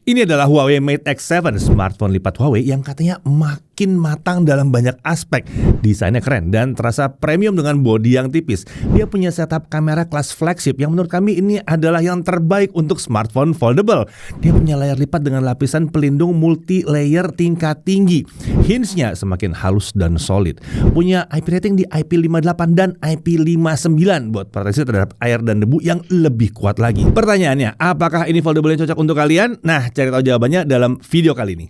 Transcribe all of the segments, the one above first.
Ini adalah Huawei Mate X7, smartphone lipat Huawei yang katanya makin matang dalam banyak aspek. Desainnya keren dan terasa premium dengan bodi yang tipis. Dia punya setup kamera kelas flagship yang menurut kami ini adalah yang terbaik untuk smartphone foldable. Dia punya layar lipat dengan lapisan pelindung multi-layer tingkat tinggi. Hinge-nya semakin halus dan solid. Punya IP rating di IP58 dan IP59 buat proteksi terhadap air dan debu yang lebih kuat lagi. Pertanyaannya, apakah ini foldable yang cocok untuk kalian? Nah, cari tahu jawabannya dalam video kali ini.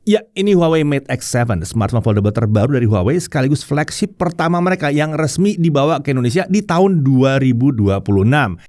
Ya, ini Huawei Mate X7, smartphone foldable terbaru dari Huawei sekaligus flagship pertama mereka yang resmi dibawa ke Indonesia di tahun 2026.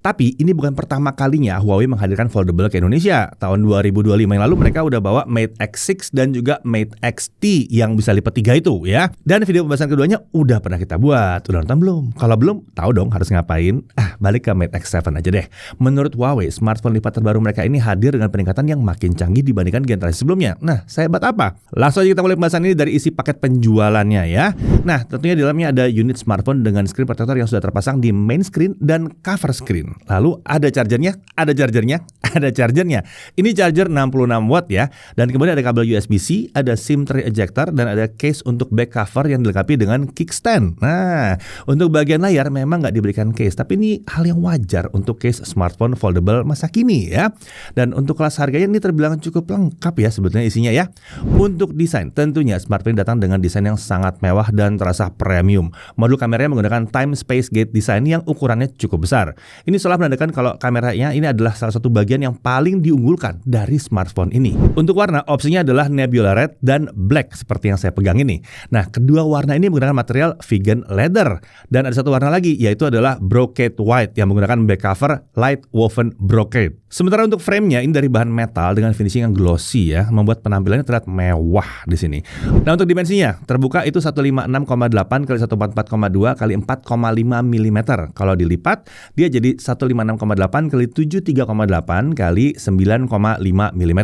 Tapi ini bukan pertama kalinya Huawei menghadirkan foldable ke Indonesia. Tahun 2025 yang lalu mereka udah bawa Mate X6 dan juga Mate XT yang bisa lipat 3 itu ya. Dan video pembahasan keduanya udah pernah kita buat. Udah nonton belum? Kalau belum, tahu dong harus ngapain? Balik ke Mate X7 aja deh. Menurut Huawei, smartphone lipat terbaru mereka ini hadir dengan peningkatan yang makin canggih dibandingkan generasi sebelumnya. Nah, saya buat apa? Langsung aja kita mulai pembahasan ini dari isi paket penjualannya ya. Nah, tentunya di dalamnya ada unit smartphone dengan screen protector yang sudah terpasang di main screen dan cover screen. Lalu ada chargernya. Ini charger 66 watt ya. Dan kemudian ada kabel USB-C, ada SIM tray ejector, dan ada case untuk back cover yang dilengkapi dengan kickstand. Nah, untuk bagian layar memang nggak diberikan case, tapi ini hal yang wajar untuk case smartphone foldable masa kini ya. Dan untuk kelas harganya ini terbilang cukup lengkap ya sebetulnya isinya ya. Untuk desain, tentunya smartphone datang dengan desain yang sangat mewah dan terasa premium. Modul kameranya menggunakan time space gate design yang ukurannya cukup besar. Ini seolah menandakan kalau kameranya ini adalah salah satu bagian yang paling diunggulkan dari smartphone ini. Untuk warna, opsinya adalah Nebula Red dan Black seperti yang saya pegang ini. Nah, kedua warna ini menggunakan material vegan leather. Dan ada satu warna lagi, yaitu adalah Brocade White yang menggunakan back cover light woven brocade. Sementara untuk frame-nya ini dari bahan metal dengan finishing yang glossy ya, membuat penampilannya terlihat mewah di sini. Nah, untuk dimensinya terbuka itu 156,8 x 144,2 x 4,5 mm. Kalau dilipat dia jadi 156,8 x 73,8 x 9,5 mm.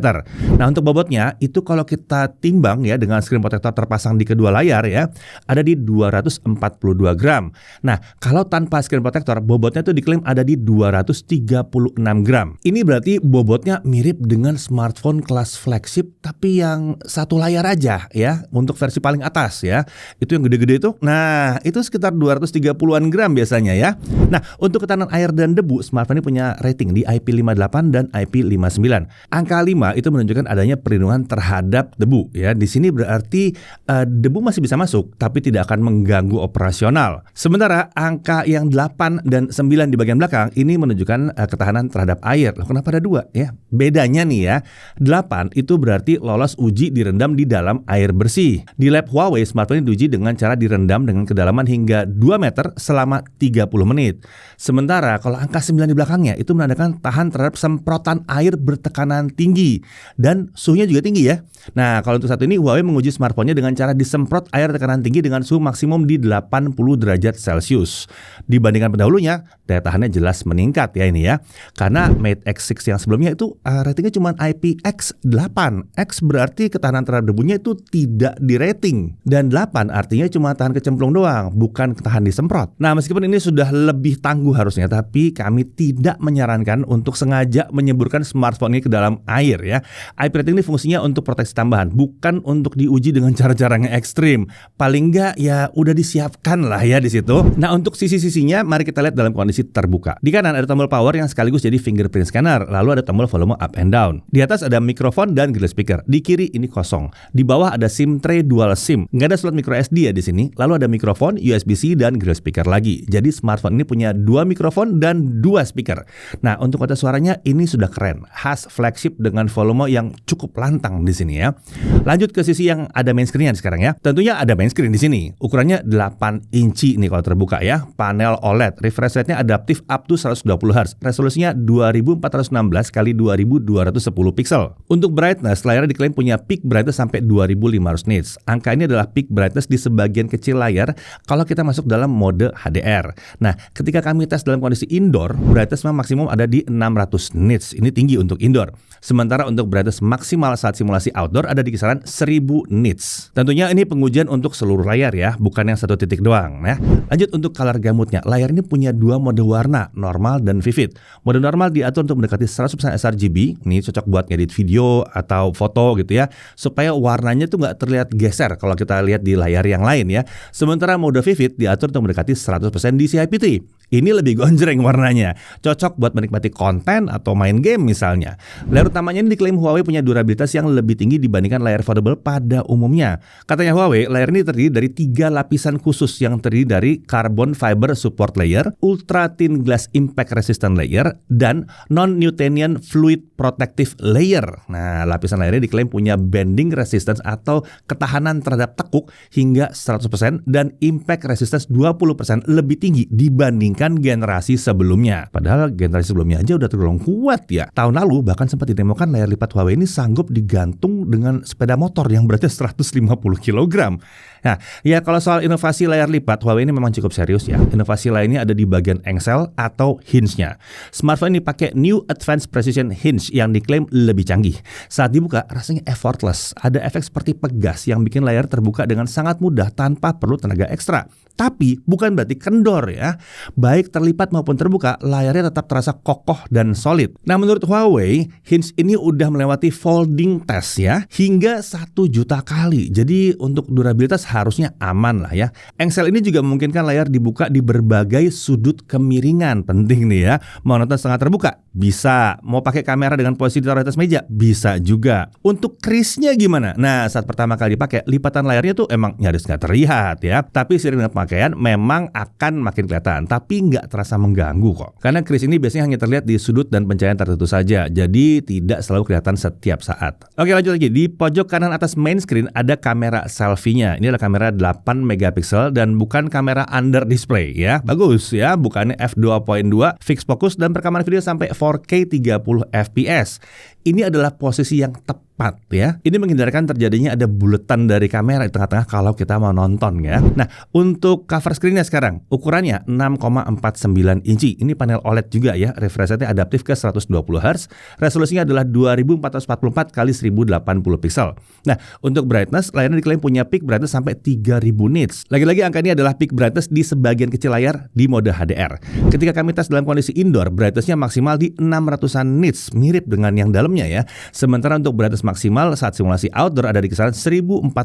Nah, untuk bobotnya itu kalau kita timbang ya dengan screen protector terpasang di kedua layar ya, ada di 242 gram. Nah, kalau tanpa screen protector bobotnya itu diklaim ada di 236 gram. Ini berarti bobotnya mirip dengan smartphone kelas flagship tapi yang satu layar aja ya, untuk versi paling atas ya. Itu yang gede-gede itu. Nah, itu sekitar 230-an gram biasanya ya. Nah, untuk ketahanan air dan debu, smartphone ini punya rating di IP58 dan IP59. Angka 5 itu menunjukkan adanya perlindungan terhadap debu ya. Di sini berarti debu masih bisa masuk tapi tidak akan mengganggu operasional. Sementara angka yang 8 dan 9 di bagian belakang ini menunjukkan ketahanan terhadap air. Loh, kenapa ada 2 ya? Bedanya nih ya, 8 itu berarti lolos uji direndam di dalam air bersih. Di lab Huawei, smartphone ini diuji dengan cara direndam dengan kedalaman hingga 2 meter selama 30 menit. Sementara kalau angka 9 di belakangnya itu menandakan tahan terhadap semprotan air bertekanan tinggi dan suhunya juga tinggi ya. Nah, kalau untuk satu ini Huawei menguji smartphone-nya dengan cara disemprot air tekanan tinggi dengan suhu maksimum di 80 derajat Celcius. Dibandingkan pendahulunya, daya tahannya jelas meningkat ya ini ya. Karena Mate X6 yang sebelumnya itu ratingnya cuma IPX8. X berarti ketahanan terhadap debunya itu tidak di rating. Dan 8 artinya cuma tahan kecemplung doang, bukan tahan disemprot. Nah, meskipun ini sudah lebih tangguh harusnya, tapi kami tidak menyarankan untuk sengaja menyeburkan smartphone ini ke dalam air ya. IP rating ini fungsinya untuk proteksi tambahan, bukan untuk diuji dengan cara-cara yang ekstrim. Paling enggak ya udah disiapkan lah ya di situ. Nah, untuk sisi-sisinya mari kita lihat dalam kondisi terbuka. Di kanan ada tombol power yang sekaligus jadi fingerprint scanner, lalu ada tombol volume up and down. Di atas ada mikrofon dan grill speaker. Di kiri ini kosong. Di bawah ada SIM tray dual SIM. Nggak ada slot micro SD ya di sini. Lalu ada mikrofon, USB-C dan grill speaker lagi. Jadi smartphone ini punya 2 mikrofon dan 2 speaker. Nah, untuk kotak suaranya ini sudah keren. Khas flagship dengan volume yang cukup lantang di sini ya. Lanjut ke sisi yang ada main screen-nya sekarang ya. Tentunya ada main screen di sini. Ukurannya 8 inci nih kalau terbuka ya. Panel OLED. Refresh rate-nya adaptif up to 120 Hz. Resolusinya 2416 x 2210 pixel. Untuk brightness, layarnya diklaim punya peak brightness sampai 2500 nits. Angka ini adalah peak brightness di sebagian kecil layar kalau kita masuk dalam mode HDR. Nah, ketika kami tes dalam kondisi indoor, brightness maksimum ada di 600 nits. Ini tinggi untuk indoor. Sementara untuk brightness maksimal saat simulasi outdoor ada di kisaran 1000 nits. Tentunya ini pengujian untuk seluruh layar ya, bukan yang satu titik doang ya. Lanjut untuk color gamutnya. Layar ini punya dua mode warna, normal dan vivid. Mode normal diatur untuk mendekati 100% sRGB. Ini cocok buat ngedit video atau foto gitu ya, supaya warnanya tuh nggak terlihat geser kalau kita lihat di layar yang lain ya. Sementara mode vivid diatur untuk mendekati 100% DCI-P3. Ini lebih gonjreng warnanya, cocok buat menikmati konten atau main game misalnya. Layar utamanya ini diklaim Huawei punya durabilitas yang lebih tinggi dibandingkan layar foldable pada umumnya. Katanya Huawei, layar ini terdiri dari 3 lapisan khusus yang terdiri dari carbon fiber support layer, ultra thin glass impact resistant layer, dan non-Newtonian fluid protective layer. Nah, lapisan layar ini diklaim punya bending resistance atau ketahanan terhadap tekuk hingga 100% dan impact resistance 20% lebih tinggi dibandingkan generasi sebelumnya. Padahal generasi sebelumnya aja udah tergolong kuat ya. Tahun lalu bahkan sempat didemokan layar lipat Huawei ini sanggup digantung dengan sepeda motor yang beratnya 150 kg. Nah, ya kalau soal inovasi layar lipat, Huawei ini memang cukup serius ya. Inovasi lainnya ada di bagian engsel atau hinge-nya. Smartphone ini pakai New Advanced Precision Hinge yang diklaim lebih canggih. Saat dibuka rasanya effortless. Ada efek seperti pegas yang bikin layar terbuka dengan sangat mudah tanpa perlu tenaga ekstra. Tapi bukan berarti kendor ya. Baik terlipat maupun terbuka, layarnya tetap terasa kokoh dan solid. Nah, menurut Huawei, hinge ini udah melewati folding test ya, hingga 1 juta kali. Jadi untuk durabilitas harusnya aman lah ya. Engsel ini juga memungkinkan layar dibuka di berbagai sudut kemiringan. Penting nih ya. Mau nonton setengah terbuka? Bisa. Mau pakai kamera dengan posisi ditaruh di atas meja? Bisa juga. Untuk crease-nya gimana? Nah, saat pertama kali dipakai, lipatan layarnya tuh emang nyaris nggak terlihat ya. Tapi seiring dengan pemakaian memang akan makin kelihatan. Tapi nggak terasa mengganggu kok. Karena crease ini biasanya hanya terlihat di sudut dan pencahayaan tertentu saja. Jadi tidak selalu kelihatan setiap saat. Oke, lanjut lagi. Di pojok kanan atas main screen ada kamera selfie-nya. Ini adalah kamera 8 megapiksel dan bukan kamera under display ya. Bagus ya, bukannya f2.2, fixed focus dan perekaman video sampai 4K 30 fps. Ini adalah posisi yang tepat ya. Ini menghindarkan terjadinya ada buletan dari kamera di tengah-tengah kalau kita mau nonton ya. Nah, untuk cover screen-nya sekarang, ukurannya 6,49 inci. Ini panel OLED juga ya. Refresh rate-nya adaptif ke 120 Hz. Resolusinya adalah 2444 x 1080 pixel. Nah, untuk brightness, layarnya diklaim punya peak brightness sampai 3000 nits. Lagi-lagi angka ini adalah peak brightness di sebagian kecil layar di mode HDR. Ketika kami tes dalam kondisi indoor, brightness-nya maksimal di 600-an nits, mirip dengan yang dalamnya ya. Sementara untuk brightness maksimal saat simulasi outdoor ada di kisaran 1048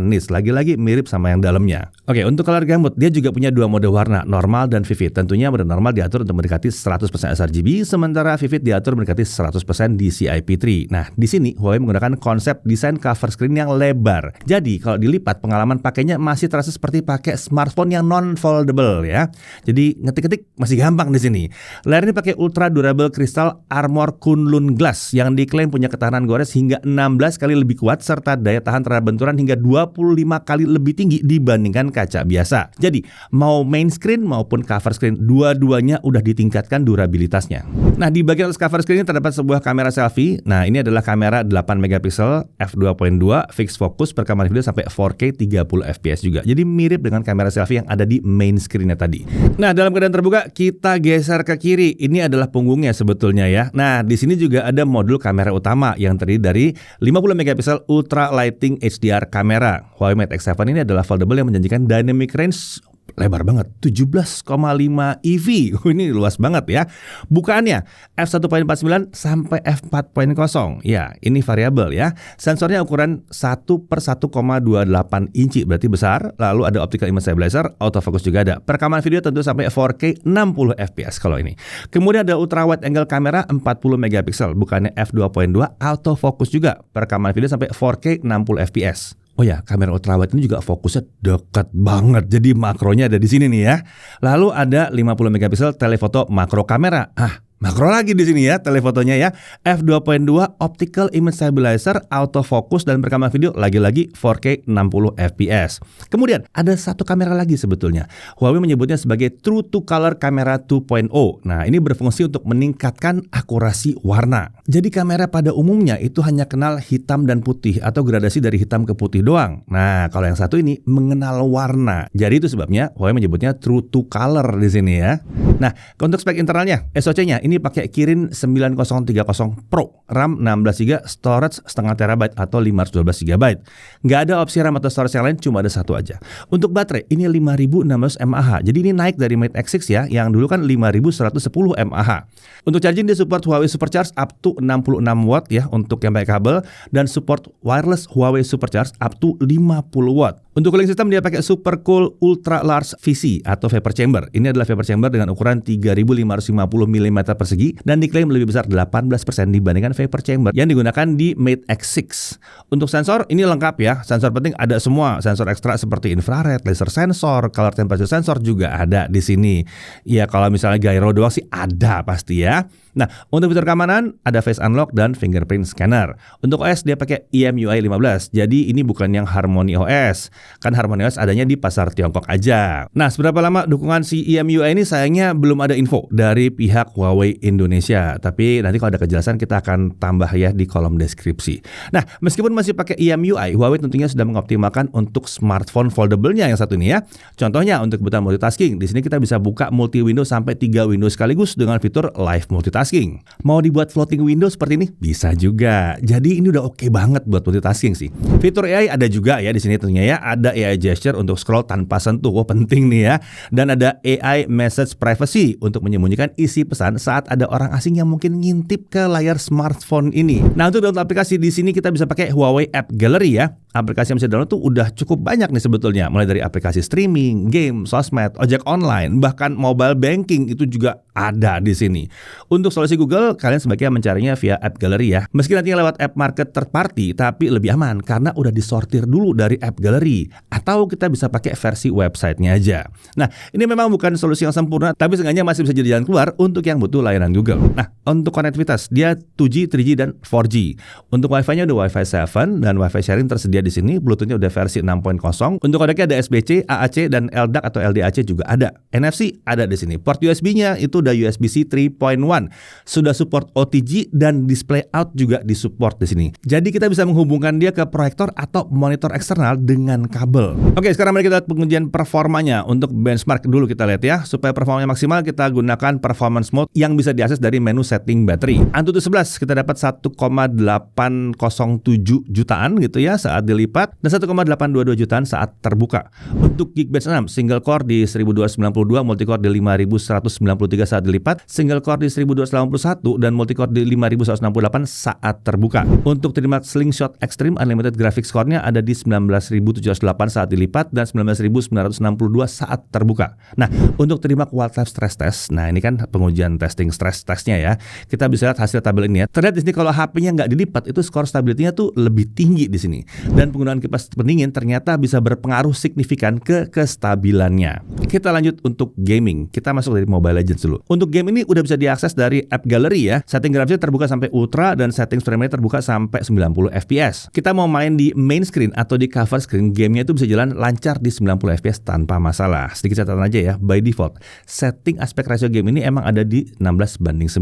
nits. Lagi-lagi mirip sama yang dalamnya. Oke, untuk color gamut, dia juga punya dua mode warna, normal dan vivid. Tentunya mode normal diatur untuk mendekati 100% sRGB, sementara vivid diatur mendekati 100% DCI-P3. Nah, di sini Huawei menggunakan konsep desain cover screen yang lebar. Jadi, kalau dilipat, pengalaman pakainya masih terasa seperti pakai smartphone yang non-foldable ya. Jadi, ngetik-ngetik masih gampang di sini. Layar ini pakai ultra durable crystal armor Kunlun glass yang diklaim punya ketahanan gores hingga 16 kali lebih kuat serta daya tahan terhadap benturan hingga 25 kali lebih tinggi dibandingkan kaca biasa. Jadi, mau main screen maupun cover screen, dua-duanya udah ditingkatkan durabilitasnya. Nah, di bagian atas cover screen ini terdapat sebuah kamera selfie. Nah, ini adalah kamera 8 megapiksel f2.2 fixed focus perekaman video sampai 4K 30 fps juga. Jadi mirip dengan kamera selfie yang ada di main screen-nya tadi. Nah, dalam keadaan terbuka, kita geser ke kiri. Ini adalah punggungnya sebetulnya ya. Nah, di sini juga ada modul kamera utama yang terdiri dari 50 megapiksel ultra lighting HDR kamera. Huawei Mate X7 ini adalah foldable yang menjanjikan dynamic range lebar banget, 17,5 EV. Ini luas banget ya. Bukaannya f1.49 sampai f4.0. Ya, ini variabel ya. Sensornya ukuran 1/1,28 inci, berarti besar. Lalu ada optical image stabilizer, autofocus juga ada. Perekaman video tentu sampai 4K 60 fps kalau ini. Kemudian ada ultra wide angle kamera 40 megapiksel, bukannya f2.2, autofocus juga. Perekaman video sampai 4K 60 fps. Oh ya, kamera ultrawide ini juga fokusnya dekat banget. Jadi makronya ada di sini nih ya. Lalu ada 50 megapiksel telefoto makro kamera. makro lagi di sini ya, telefotonya ya. F2.2 Optical Image Stabilizer, autofocus dan rekaman video lagi-lagi 4K 60 fps. Kemudian ada satu kamera lagi sebetulnya. Huawei menyebutnya sebagai True to Color Camera 2.0. Nah, ini berfungsi untuk meningkatkan akurasi warna. Jadi kamera pada umumnya itu hanya kenal hitam dan putih atau gradasi dari hitam ke putih doang. Nah, kalau yang satu ini mengenal warna. Jadi itu sebabnya Huawei menyebutnya True to Color di sini ya. Nah, untuk spek internalnya, SoC-nya ini pakai Kirin 9030 Pro, RAM 16GB, storage setengah terabyte atau 512GB. Nggak ada opsi RAM atau storage yang lain, cuma ada satu aja. Untuk baterai, ini 5600 mAh. Jadi ini naik dari Mate X6 ya, yang dulu kan 5110 mAh. Untuk charging dia support Huawei Supercharge up to 66 watt ya untuk yang pakai kabel, dan support wireless Huawei Supercharge up to 50 watt. Untuk cooling system dia pakai Super Cool Ultra Large VC atau vapor chamber. Ini adalah vapor chamber dengan ukuran 3550 mm persegi dan diklaim lebih besar 18% dibandingkan vapor chamber yang digunakan di Mate X6. Untuk sensor ini lengkap ya. Sensor penting ada semua. Sensor ekstra seperti infrared, laser sensor, color temperature sensor juga ada di sini. Ya kalau misalnya gyro doang sih ada pasti ya. Nah, untuk fitur keamanan ada face unlock dan fingerprint scanner. Untuk OS dia pakai EMUI 15. Jadi ini bukan yang Harmony OS. Kan Harmony OS adanya di pasar Tiongkok aja. Nah, seberapa lama dukungan si EMUI ini sayangnya belum ada info dari pihak Huawei Indonesia. Tapi nanti kalau ada kejelasan kita akan tambah ya di kolom deskripsi. Nah, meskipun masih pakai EMUI, Huawei tentunya sudah mengoptimalkan untuk smartphone foldable-nya yang satu ini ya. Contohnya untuk kebutuhan multitasking. Di sini kita bisa buka multi window sampai 3 window sekaligus dengan fitur live multitasking. Mau dibuat floating window seperti ini? Bisa juga. Jadi ini udah oke banget buat multitasking sih. Fitur AI ada juga ya di sini tentunya ya. Ada AI gesture untuk scroll tanpa sentuh. Wah, penting nih ya. Dan ada AI message privacy untuk menyembunyikan isi pesan saat ada orang asing yang mungkin ngintip ke layar smartphone ini. Nah, untuk download aplikasi di sini kita bisa pakai Huawei App Gallery ya. Aplikasi yang bisa download tuh udah cukup banyak nih sebetulnya. Mulai dari aplikasi streaming, game, sosmed, ojek online, bahkan mobile banking itu juga ada di sini. Untuk solusi Google, kalian sebaiknya mencarinya via App Gallery ya. Meski nantinya lewat app market third party, tapi lebih aman karena udah disortir dulu dari App Gallery. Atau kita bisa pakai versi websitenya aja. Nah, ini memang bukan solusi yang sempurna, tapi seenggaknya masih bisa jadi jalan keluar untuk yang butuh layanan Google. Nah, untuk konektivitas, dia 2G, 3G, dan 4G. Untuk Wi-Fi-nya udah Wi-Fi 7 dan Wi-Fi sharing tersedia di sini. Bluetooth-nya udah versi 6.0. Untuk kodeknya ada SBC, AAC, dan LDAC atau LDAC juga ada. NFC ada di sini. Port USB-nya itu udah USB-C 3.1. Sudah support OTG dan display out juga disupport di sini. Jadi kita bisa menghubungkan dia ke proyektor atau monitor eksternal dengan kabel. Oke, sekarang mari kita lihat pengujian performanya. Untuk benchmark dulu kita lihat ya. Supaya performanya maksimal kita gunakan performance mode yang bisa diakses dari menu setting battery. Antutu 11 kita dapat 1,807 jutaan gitu ya saat dilipat, dan 1,822 jutaan saat terbuka. Untuk Geekbench 6 single core di 1292, multicore di 5193 saat dilipat, single core di 1281 dan multicore di 5168 saat terbuka. Untuk terima Slingshot Extreme Unlimited Graphics Core-nya ada di 19708 saat dilipat dan 19962 saat terbuka. Nah, untuk terima Qualtrics Stress Test, nah ini kan pengujian testing stress testnya ya. Kita bisa lihat hasil tabel ini ya. Terlihat di sini kalau HP-nya nggak dilipat itu skor stability-nya tuh lebih tinggi di sini. Dan penggunaan kipas pendingin ternyata bisa berpengaruh signifikan ke kestabilannya. Kita lanjut untuk gaming. Kita masuk dari Mobile Legends dulu. Untuk game ini udah bisa diakses dari App Gallery ya. Setting grafisnya terbuka sampai ultra dan setting frame rate terbuka sampai 90 fps. Kita mau main di main screen atau di cover screen, gamenya itu bisa jalan lancar di 90 fps tanpa masalah. Sedikit catatan aja ya, by default setting aspek ratio game ini emang ada di 16:9.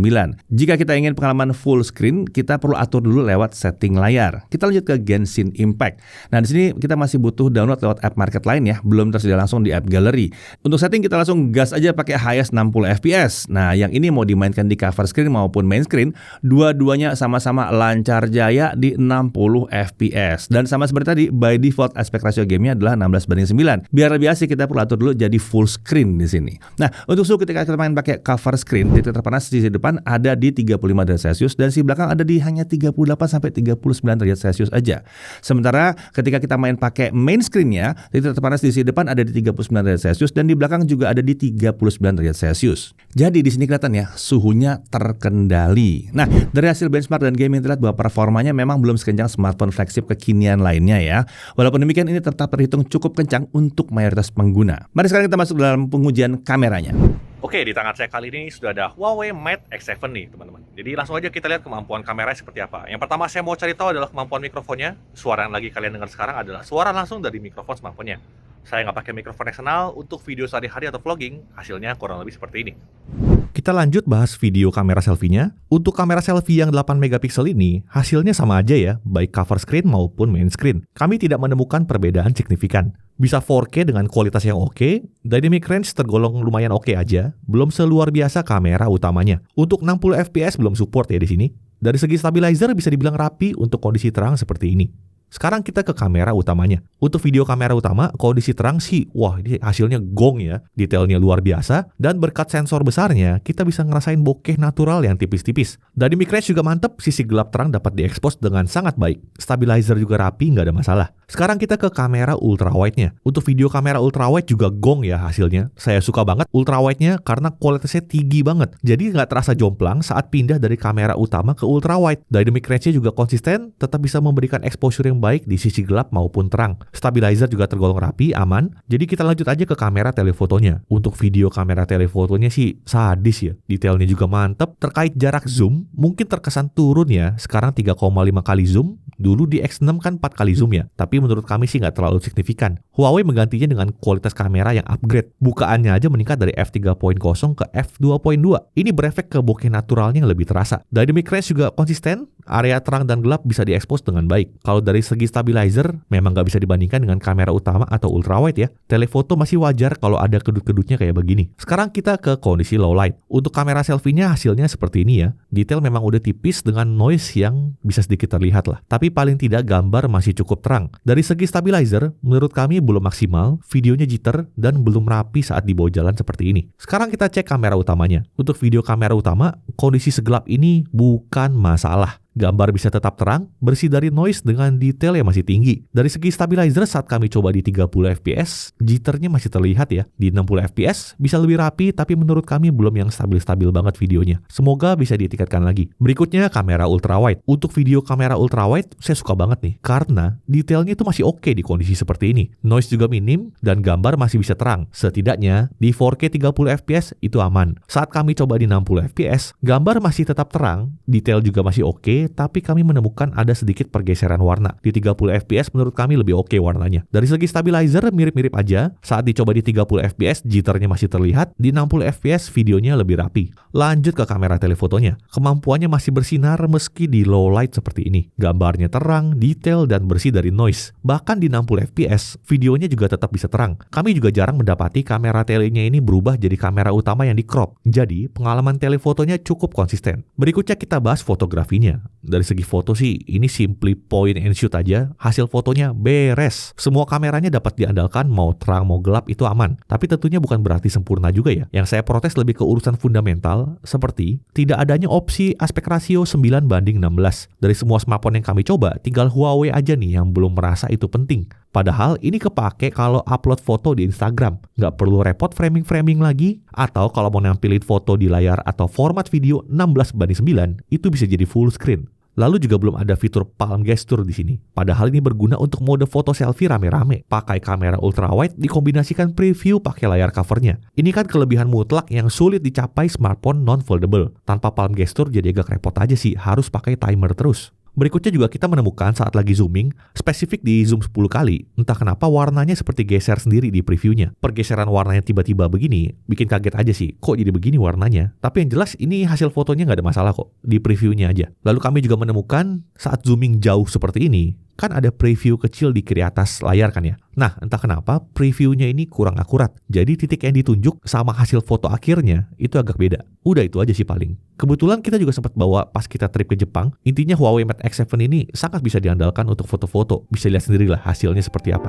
Jika kita ingin pengalaman full screen, kita perlu atur dulu lewat setting layar. Kita lanjut ke Genshin Impact. Nah, di sini kita masih butuh download lewat app market lain ya, belum tersedia langsung di App Gallery. Untuk setting kita langsung gas aja pakai highest 60 fps. Nah, yang ini mau dimainkan di cover screen maupun main screen, dua-duanya sama-sama lancar jaya di 60 fps. Dan sama seperti tadi, by default aspek ratio gamenya adalah 16:9. Biar lebih asik kita perlu atur dulu jadi full screen di sini. Nah, untuk suhu ketika kita main pakai cover screen, titik terpanas di sisi depan ada di 35 derajat Celcius dan sisi belakang ada di hanya 38 sampai 39 derajat Celcius aja. Sementara ketika kita main pakai main screen-nya, titik terpanas di sisi depan ada di 39 derajat Celcius dan di belakang juga ada di 39 derajat Celcius. Jadi di sini kelihatan ya, suhunya terkendali. Nah, dari hasil benchmark dan gaming terlihat bahwa performanya memang belum sekencang smartphone flagship kekinian lainnya ya. Walaupun demikian ini tetap terhitung cukup kencang untuk mayoritas pengguna. Mari sekarang kita masuk dalam pengujian kameranya. Oke, di tangan saya kali ini sudah ada Huawei Mate X7 nih, teman-teman. Jadi langsung aja kita lihat kemampuan kameranya seperti apa. Yang pertama saya mau cari tahu adalah kemampuan mikrofonnya. Suara yang lagi kalian dengar sekarang adalah suara langsung dari mikrofon smartphone-nya. Saya nggak pakai mikrofon eksternal untuk video sehari-hari atau vlogging, hasilnya kurang lebih seperti ini. Kita lanjut bahas video kamera selfie-nya. Untuk kamera selfie yang 8 megapiksel ini, hasilnya sama aja ya, baik cover screen maupun main screen. Kami tidak menemukan perbedaan signifikan. Bisa 4K dengan kualitas yang oke, dynamic range tergolong lumayan oke aja, belum seluar biasa kamera utamanya. Untuk 60 fps belum support ya di sini. Dari segi stabilizer bisa dibilang rapi untuk kondisi terang seperti ini. Sekarang kita ke kamera utamanya. Untuk video kamera utama, kondisi terang sih, wah ini hasilnya gong ya. Detailnya luar biasa, dan berkat sensor besarnya, kita bisa ngerasain bokeh natural yang tipis-tipis. Dynamic range juga mantep, sisi gelap terang dapat diekspos dengan sangat baik. Stabilizer juga rapi, nggak ada masalah. Sekarang kita ke kamera ultrawide-nya. Untuk video kamera ultrawide juga gong ya hasilnya. Saya suka banget ultrawide-nya karena kualitasnya tinggi banget. Jadi nggak terasa jomplang saat pindah dari kamera utama ke ultrawide. Dynamic range-nya juga konsisten, tetap bisa memberikan exposure yang baik di sisi gelap maupun terang. Stabilizer juga tergolong rapi, aman. Jadi kita lanjut aja ke kamera telefotonya. Untuk video kamera telefotonya sih sadis ya. Detailnya juga mantep. Terkait jarak zoom, mungkin terkesan turun ya. Sekarang 3,5 kali zoom. Dulu di X6 kan 4 kali zoom ya. Tapi menurut kami sih nggak terlalu signifikan. Huawei menggantinya dengan kualitas kamera yang upgrade. Bukaannya aja meningkat dari f3.0 ke f2.2. Ini berefek ke bokeh naturalnya yang lebih terasa. Dynamic range juga konsisten. Area terang dan gelap bisa diekspos dengan baik. Kalau dari segi stabilizer, memang nggak bisa dibandingkan dengan kamera utama atau ultrawide ya. Telefoto masih wajar kalau ada kedut-kedutnya kayak begini. Sekarang kita ke kondisi low light. Untuk kamera selfie-nya hasilnya seperti ini ya. Detail memang udah tipis dengan noise yang bisa sedikit terlihat lah. Tapi paling tidak gambar masih cukup terang. Dari segi stabilizer, menurut kami belum maksimal, videonya jitter dan belum rapi saat dibawa jalan seperti ini. Sekarang kita cek kamera utamanya. Untuk video kamera utama, kondisi segelap ini bukan masalah. Gambar bisa tetap terang, bersih dari noise dengan detail yang masih tinggi. Dari segi stabilizer saat kami coba di 30 fps, jitternya masih terlihat ya. Di 60 fps bisa lebih rapi, tapi menurut kami belum yang stabil-stabil banget videonya. Semoga bisa ditingkatkan lagi. Berikutnya kamera ultrawide. Untuk video kamera ultrawide, saya suka banget nih, karena detailnya itu masih oke di kondisi seperti ini. Noise juga minim, dan gambar masih bisa terang. Setidaknya, di 4K 30 fps itu aman. Saat kami coba di 60 fps, gambar masih tetap terang, detail juga masih oke, tapi kami menemukan ada sedikit pergeseran warna. Di 30 fps menurut kami lebih oke warnanya. Dari segi stabilizer mirip-mirip aja. Saat dicoba di 30 fps jitternya masih terlihat. Di 60 fps videonya lebih rapi. Lanjut ke kamera telefotonya. Kemampuannya masih bersinar meski di low light seperti ini. Gambarnya terang, detail, dan bersih dari noise. Bahkan di 60 fps videonya juga tetap bisa terang. Kami juga jarang mendapati kamera telenya ini berubah jadi kamera utama yang di crop. Jadi pengalaman telefotonya cukup konsisten. Berikutnya kita bahas fotografinya. Dari segi foto sih, ini simply point and shoot aja. Hasil fotonya beres. Semua kameranya dapat diandalkan, mau terang mau gelap itu aman. Tapi tentunya bukan berarti sempurna juga ya. Yang saya protes lebih ke urusan fundamental, seperti tidak adanya opsi aspek rasio 9:16. Dari semua smartphone yang kami coba, tinggal Huawei aja nih yang belum merasa itu penting. Padahal ini kepake kalau upload foto di Instagram. Nggak perlu repot framing-framing lagi. Atau kalau mau nampilin foto di layar atau format video 16:9, itu bisa jadi full screen. Lalu juga belum ada fitur palm gesture di sini. Padahal ini berguna untuk mode foto selfie rame-rame. Pakai kamera ultrawide dikombinasikan preview pakai layar covernya. Ini kan kelebihan mutlak yang sulit dicapai smartphone non-foldable. Tanpa palm gesture jadi agak repot aja sih, harus pakai timer terus. Berikutnya juga kita menemukan saat lagi zooming, spesifik di zoom 10 kali, entah kenapa warnanya seperti geser sendiri di previewnya. Pergeseran warnanya tiba-tiba begini, bikin kaget aja sih, kok jadi begini warnanya. Tapi yang jelas ini hasil fotonya nggak ada masalah kok, di previewnya aja. Lalu kami juga menemukan saat zooming jauh seperti ini, kan ada preview kecil di kiri atas layar kan ya. Nah, entah kenapa previewnya ini kurang akurat. Jadi titik yang ditunjuk sama hasil foto akhirnya itu agak beda. Udah itu aja sih paling. Kebetulan kita juga sempat bawa pas kita trip ke Jepang. Intinya Huawei Mate X7 ini sangat bisa diandalkan untuk foto-foto. Bisa lihat sendirilah hasilnya seperti apa.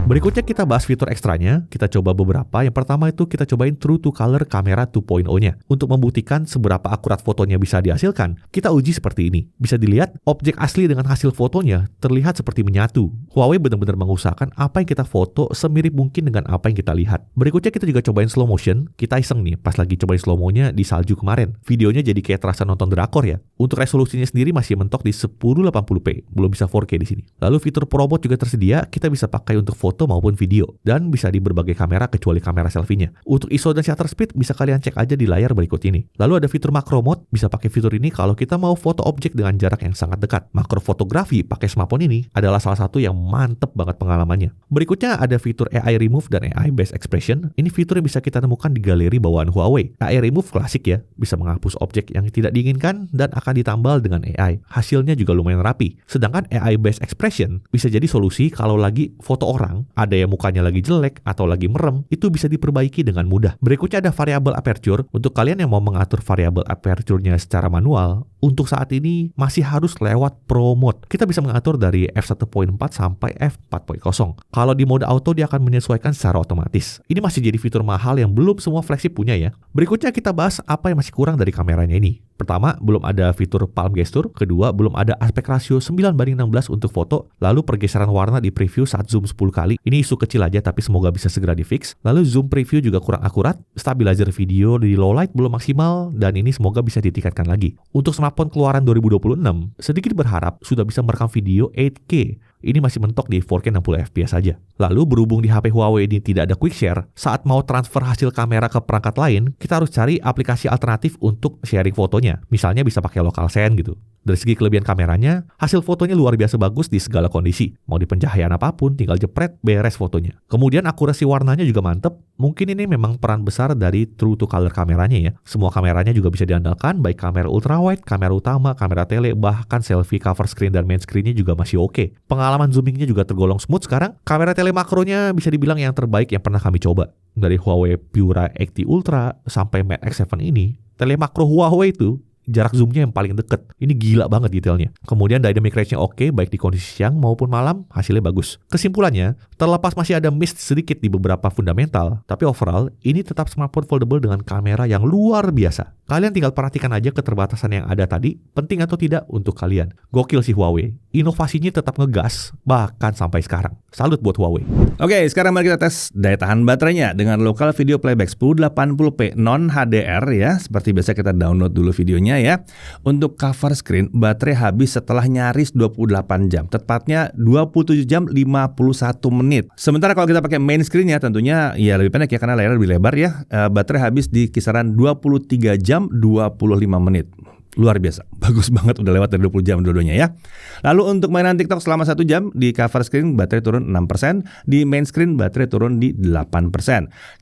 Berikutnya kita bahas fitur ekstranya, kita coba beberapa. Yang pertama itu kita cobain True to Color kamera 2.0-nya. Untuk membuktikan seberapa akurat fotonya bisa dihasilkan, kita uji seperti ini. Bisa dilihat, objek asli dengan hasil fotonya terlihat seperti menyatu. Huawei benar-benar mengusahakan apa yang kita foto semirip mungkin dengan apa yang kita lihat. Berikutnya kita juga cobain slow motion. Kita iseng nih, pas lagi cobain slow mo-nya di salju kemarin. Videonya jadi kayak terasa nonton drakor ya. Untuk resolusinya sendiri masih mentok di 1080p, belum bisa 4K di sini. Lalu fitur Pro Mode juga tersedia, kita bisa pakai untuk foto maupun video, dan bisa di berbagai kamera kecuali kamera selfie-nya. Untuk ISO dan shutter speed bisa kalian cek aja di layar berikut ini. Lalu ada fitur Macro Mode, bisa pakai fitur ini kalau kita mau foto objek dengan jarak yang sangat dekat. Makro fotografi pakai smartphone ini adalah salah satu yang mantep banget pengalamannya. Berikutnya ada fitur AI Remove dan AI Base Expression. Ini fitur yang bisa kita temukan di galeri bawaan Huawei. AI Remove klasik ya, bisa menghapus objek yang tidak diinginkan dan akan ditambal dengan AI. Hasilnya juga lumayan rapi. Sedangkan AI Base Expression bisa jadi solusi kalau lagi foto orang, ada yang mukanya lagi jelek atau lagi merem, itu bisa diperbaiki dengan mudah. Berikutnya ada variable aperture. Untuk kalian yang mau mengatur variable aperture-nya secara manual, untuk saat ini masih harus lewat Pro Mode. Kita bisa mengatur dari f1.4 sampai f4.0. Kalau di mode auto dia akan menyesuaikan secara otomatis. Ini masih jadi fitur mahal yang belum semua flagship punya ya. Berikutnya kita bahas apa yang masih kurang dari kameranya ini. Pertama, belum ada fitur palm gesture. Kedua, belum ada aspek rasio 9:16 untuk foto. Lalu pergeseran warna di preview saat zoom 10 kali. Ini isu kecil aja tapi semoga bisa segera di-fix. Lalu zoom preview juga kurang akurat. Stabilizer video di low light belum maksimal. Dan ini semoga bisa ditingkatkan lagi. Untuk smartphone keluaran 2026, sedikit berharap sudah bisa merekam video 8K. Ini masih mentok di 4K 60 fps saja. Lalu berhubung di HP Huawei ini tidak ada quick share, saat mau transfer hasil kamera ke perangkat lain, kita harus cari aplikasi alternatif untuk sharing fotonya. Misalnya bisa pakai local send gitu. Dari segi kelebihan kameranya, hasil fotonya luar biasa bagus di segala kondisi. Mau di pencahayaan apapun, tinggal jepret, beres fotonya. Kemudian akurasi warnanya juga mantep. Mungkin ini memang peran besar dari True to Color kameranya ya. Semua kameranya juga bisa diandalkan, baik kamera ultrawide, kamera utama, kamera tele, bahkan selfie cover screen dan main screen-nya juga masih oke. Pengalaman zoomingnya juga tergolong smooth sekarang. Kamera tele makronya bisa dibilang yang terbaik yang pernah kami coba. Dari Huawei Pura X-T Ultra sampai Mate X7 ini, tele makro Huawei itu jarak zoomnya yang paling deket. Ini gila banget detailnya. Kemudian dynamic range-nya oke, baik di kondisi siang maupun malam, hasilnya bagus. Kesimpulannya, terlepas masih ada miss sedikit di beberapa fundamental, tapi overall, ini tetap smartphone foldable dengan kamera yang luar biasa. Kalian tinggal perhatikan aja keterbatasan yang ada tadi, penting atau tidak untuk kalian. Gokil sih Huawei. Inovasinya tetap ngegas, bahkan sampai sekarang. Salut buat Huawei. Oke, sekarang mari kita tes daya tahan baterainya dengan local video playback 1080p non HDR ya. Seperti biasa kita download dulu videonya ya. Untuk cover screen, baterai habis setelah nyaris 28 jam. Tepatnya 27 jam 51 menit. Sementara kalau kita pakai main screen ya tentunya ya lebih pendek ya karena layar lebih lebar ya. Baterai habis di kisaran 23 jam 25 menit. Luar biasa, bagus banget, udah lewat dari 20 jam dua-duanya ya. Lalu untuk mainan TikTok selama 1 jam, di cover screen baterai turun 6%, di main screen baterai turun di 8%.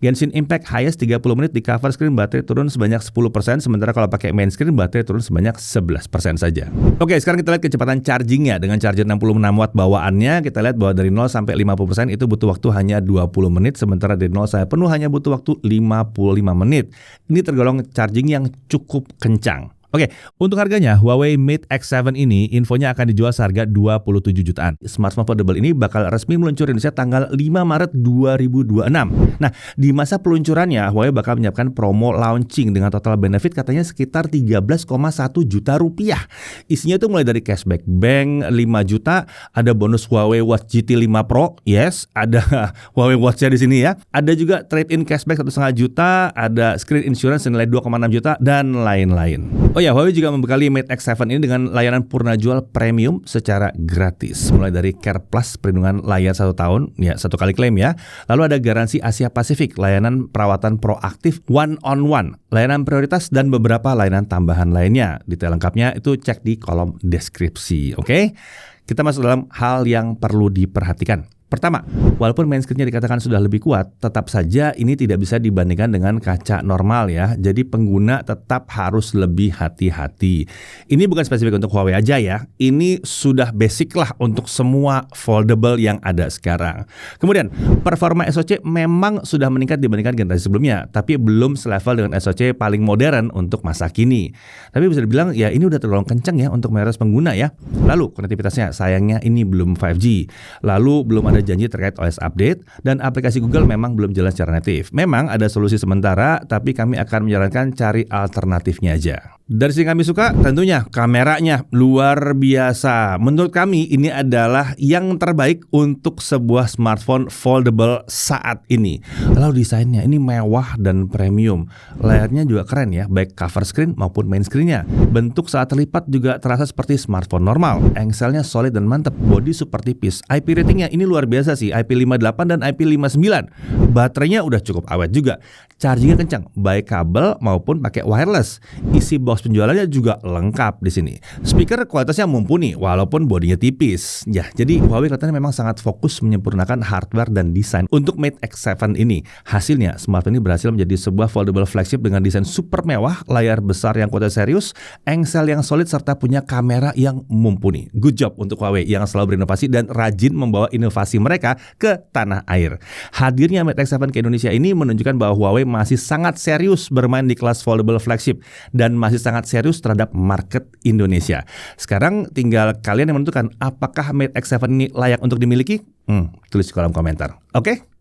Genshin Impact highest 30 menit, di cover screen baterai turun sebanyak 10%, sementara kalau pakai main screen baterai turun sebanyak 11% saja. Oke, sekarang kita lihat kecepatan chargingnya. Dengan charger 66 watt bawaannya, kita lihat bahwa dari 0 sampai 50% itu butuh waktu hanya 20 menit, sementara dari 0 sampai penuh hanya butuh waktu 55 menit. Ini tergolong charging yang cukup kencang. Oke, untuk harganya Huawei Mate X7 ini infonya akan dijual seharga 27 jutaan. Smartphone foldable ini bakal resmi meluncur di Indonesia tanggal 5 Maret 2026. Nah, di masa peluncurannya Huawei bakal menyiapkan promo launching dengan total benefit katanya sekitar 13,1 juta rupiah. Isinya tuh mulai dari cashback bank 5 juta, ada bonus Huawei Watch GT 5 Pro, yes, ada Huawei Watch-nya di sini ya. Ada juga trade-in cashback 1,5 juta, ada screen insurance senilai 2,6 juta dan lain-lain. Oh ya, Huawei juga membekali Mate X7 ini dengan layanan purna jual premium secara gratis. Mulai dari Care Plus perlindungan layar 1 tahun, ya 1 kali klaim ya. Lalu ada garansi Asia Pasifik, layanan perawatan proaktif one-on-one, layanan prioritas dan beberapa layanan tambahan lainnya. Detail lengkapnya itu cek di kolom deskripsi, oke? Kita masuk dalam hal yang perlu diperhatikan. Pertama, walaupun main screen-nya dikatakan sudah lebih kuat, tetap saja ini tidak bisa dibandingkan dengan kaca normal ya. Jadi pengguna tetap harus lebih hati-hati. Ini bukan spesifik untuk Huawei aja ya. Ini sudah basic lah untuk semua foldable yang ada sekarang. Kemudian, performa SoC memang sudah meningkat dibandingkan generasi sebelumnya, tapi belum selevel dengan SoC paling modern untuk masa kini. Tapi bisa dibilang ya ini udah tergolong kencang ya untuk mayoritas pengguna ya. Lalu konektivitasnya sayangnya ini belum 5G. Lalu belum ada janji terkait OS update, dan aplikasi Google memang belum jelas secara natif. Memang ada solusi sementara, tapi kami akan menyarankan cari alternatifnya aja. Dari sini kami suka, tentunya kameranya luar biasa. Menurut kami ini adalah yang terbaik untuk sebuah smartphone foldable saat ini. Lalu desainnya ini mewah dan premium. Layarnya juga keren ya, baik cover screen maupun main screen-nya. Bentuk saat terlipat juga terasa seperti smartphone normal. Engselnya solid dan mantep, body super tipis. IP ratingnya ini luar biasa sih, IP58 dan IP59. Baterainya udah cukup awet juga. Chargingnya kencang, baik kabel maupun pakai wireless. Isi box penjualannya juga lengkap di sini. Speaker kualitasnya mumpuni walaupun bodinya tipis. Ya, jadi Huawei kelihatannya memang sangat fokus menyempurnakan hardware dan desain untuk Mate X7 ini. Hasilnya, smartphone ini berhasil menjadi sebuah foldable flagship dengan desain super mewah, layar besar yang kualitas serius, engsel yang solid serta punya kamera yang mumpuni. Good job untuk Huawei yang selalu berinovasi dan rajin membawa inovasi mereka ke tanah air. Hadirnya Mate X7 ke Indonesia ini menunjukkan bahwa Huawei masih sangat serius bermain di kelas foldable flagship dan masih sangat serius terhadap market Indonesia. Sekarang tinggal kalian yang menentukan apakah Mate X7 ini layak untuk dimiliki? Tulis di kolom komentar. Oke?